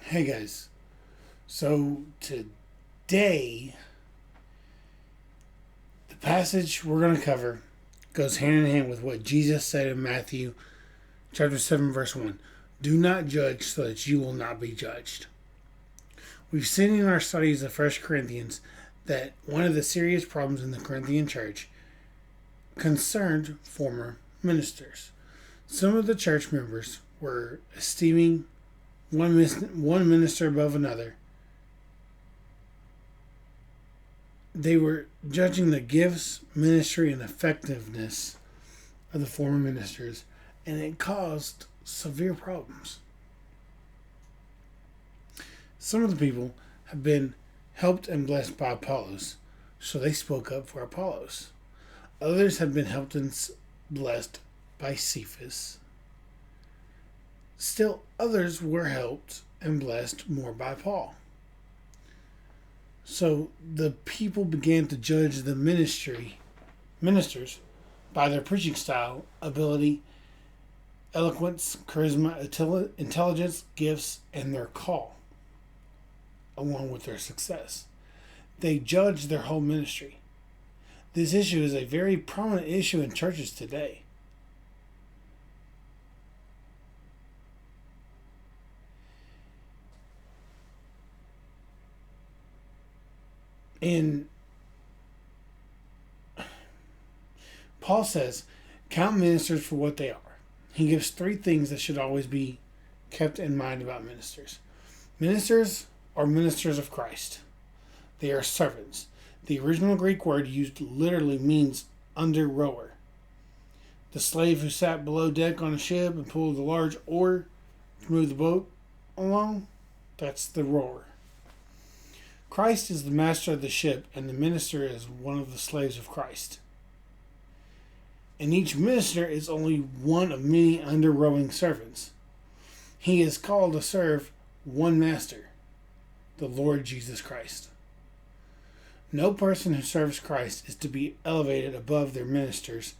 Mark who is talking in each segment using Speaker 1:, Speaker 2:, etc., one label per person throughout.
Speaker 1: Hey guys, so today the passage we're going to cover goes hand in hand with what Jesus said in Matthew chapter 7 verse 1. Do not judge so that you will not be judged. We've seen in our studies of 1 Corinthians that one of the serious problems in the Corinthian church concerned former ministers. Some of the church members were esteeming one minister above another. They were judging the gifts, ministry, and effectiveness of the former ministers, and it caused severe problems. Some of the people have been helped and blessed by Apollos, so they spoke up for Apollos. Others have been helped and blessed by Cephas. Still, others were helped and blessed more by Paul. So the people began to judge the ministers by their preaching style, ability, eloquence, charisma, intelligence, gifts, and their call, along with their success. They judged their whole ministry. This issue is a very prominent issue in churches today. And Paul says, count ministers for what they are. He gives three things that should always be kept in mind about ministers. Ministers are ministers of Christ. They are servants. The original Greek word used literally means under rower. The slave who sat below deck on a ship and pulled the large oar to move the boat along, that's the rower. Christ is the master of the ship, and the minister is one of the slaves of Christ. And each minister is only one of many under-rowing servants. He is called to serve one master, the Lord Jesus Christ. No person who serves Christ is to be elevated above their ministers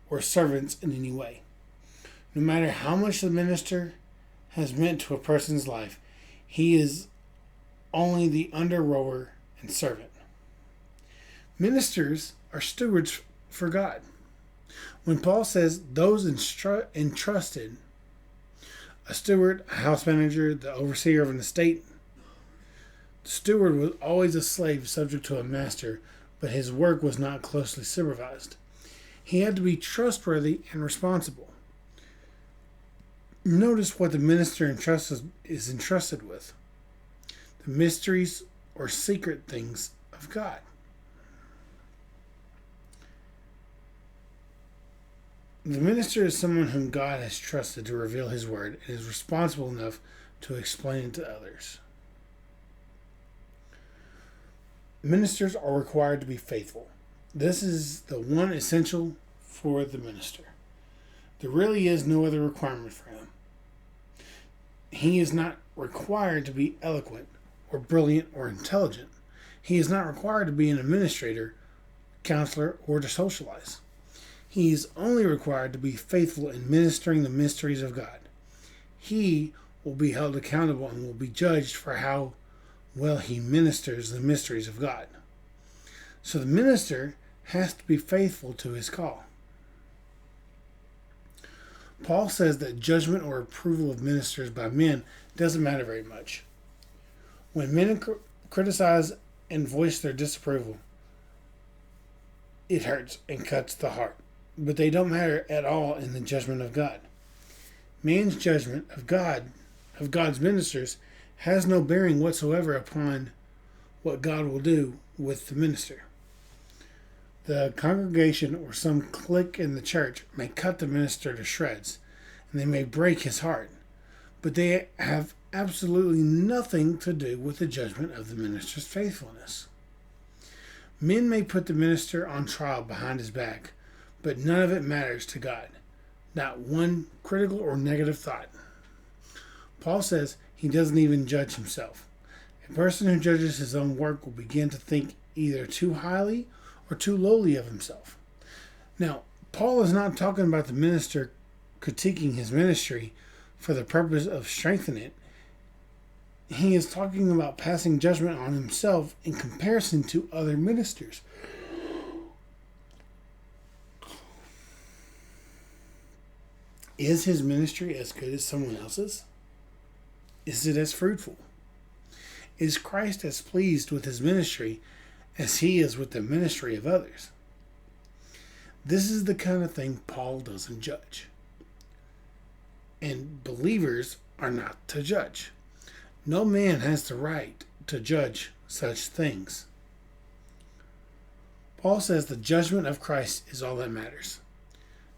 Speaker 1: or servants in any way. No matter how much the minister has meant to a person's life, he is only the under-rower and servant. Ministers are stewards for God. When Paul says those entrusted, a steward, a house manager, the overseer of an estate, the steward was always a slave subject to a master, but his work was not closely supervised. He had to be trustworthy and responsible. Notice what the minister is entrusted with: the mysteries or secret things of God. The minister is someone whom God has trusted to reveal his word and is responsible enough to explain it to others. Ministers are required to be faithful. This is the one essential for the minister. There really is no other requirement for him. He is not required to be eloquent or brilliant or intelligent. He is not required to be an administrator, counselor, or to socialize. He is only required to be faithful in ministering the mysteries of God. He will be held accountable and will be judged for how well he ministers the mysteries of God. So the minister has to be faithful to his call. Paul says that judgment or approval of ministers by men doesn't matter very much. When men criticize and voice their disapproval, it hurts and cuts the heart. But they don't matter at all in the judgment of God. Man's judgment of God's ministers, has no bearing whatsoever upon what God will do with the minister. The congregation or some clique in the church may cut the minister to shreds, and they may break his heart, but they have absolutely nothing to do with the judgment of the minister's faithfulness. Men may put the minister on trial behind his back, but none of it matters to God. Not one critical or negative thought. Paul says he doesn't even judge himself. A person who judges his own work will begin to think either too highly or too lowly of himself. Now, Paul is not talking about the minister critiquing his ministry for the purpose of strengthening it. he is talking about passing judgment on himself in comparison to other ministers. Is his ministry as good as someone else's? Is it as fruitful? Is Christ as pleased with his ministry as he is with the ministry of others? This is the kind of thing Paul doesn't judge. And believers are not to judge. No man has the right to judge such things. Paul says the judgment of Christ is all that matters.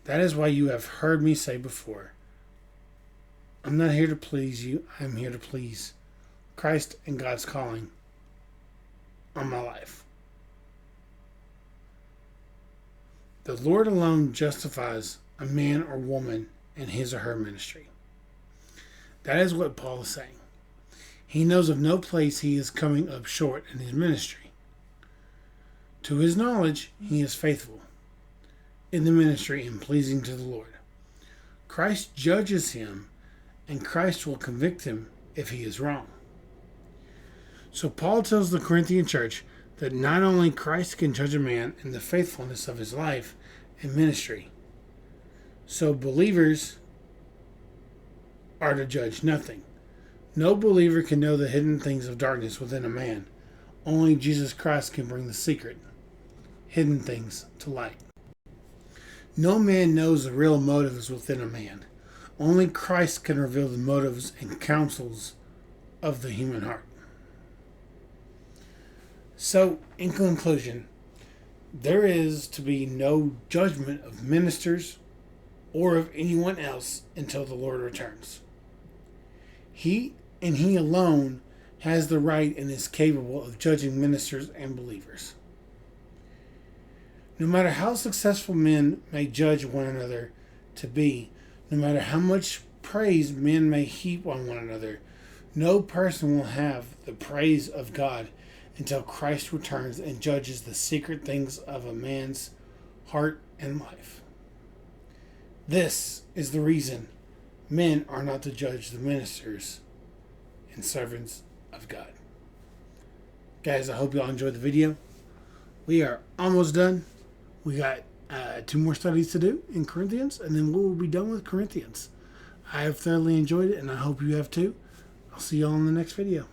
Speaker 1: That is why you have heard me say before, I'm not here to please you, I'm here to please Christ and God's calling on my life. The Lord alone justifies a man or woman in his or her ministry. That is what Paul is saying. He knows of no place he is coming up short in his ministry. To his knowledge, he is faithful in the ministry and pleasing to the Lord. Christ judges him, and Christ will convict him if he is wrong. So Paul tells the Corinthian church that not only Christ can judge a man in the faithfulness of his life and ministry, so believers are to judge nothing. No believer can know the hidden things of darkness within a man. Only Jesus Christ can bring the secret, hidden things to light. No man knows the real motives within a man. Only Christ can reveal the motives and counsels of the human heart. So, in conclusion, there is to be no judgment of ministers or of anyone else until the Lord returns. He and He alone has the right and is capable of judging ministers and believers. No matter how successful men may judge one another to be, no matter how much praise men may heap on one another, no person will have the praise of God until Christ returns and judges the secret things of a man's heart and life. This is the reason men are not to judge the ministers and servants of God. Guys, I hope y'all enjoyed the video. We are almost done. We got 2 more studies to do in Corinthians, and then we will be done with Corinthians. I have thoroughly enjoyed it, and I hope you have too. I'll see y'all in the next video.